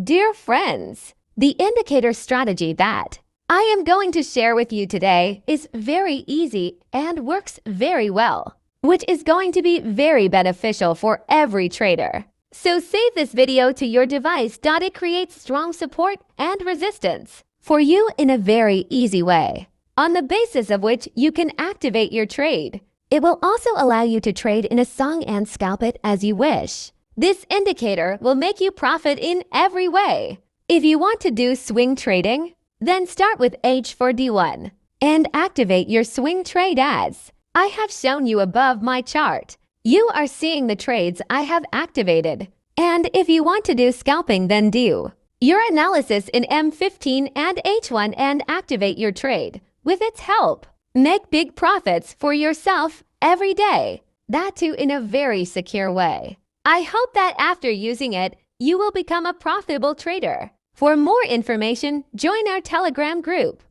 Dear friends, the indicator strategy that I am going to share with you today is very easy and works very well, which is going to be very beneficial for every trader. So save this video to your device. It creates strong support and resistance for you in a very easy way, on the basis of which you can activate your trade. It will also allow you to trade in a song and scalp it as you wish. This indicator will make you profit in every way. If you want to do swing trading, then start with H4D1 and activate your swing trade as I have shown you above my chart. You are seeing the trades I have activated. And if you want to do scalping, then do your analysis in M15 and H1 and activate your trade with its help. Make big profits for yourself every day, that too in a very secure way. I hope that after using it, you will become a profitable trader. For more information, join our Telegram group.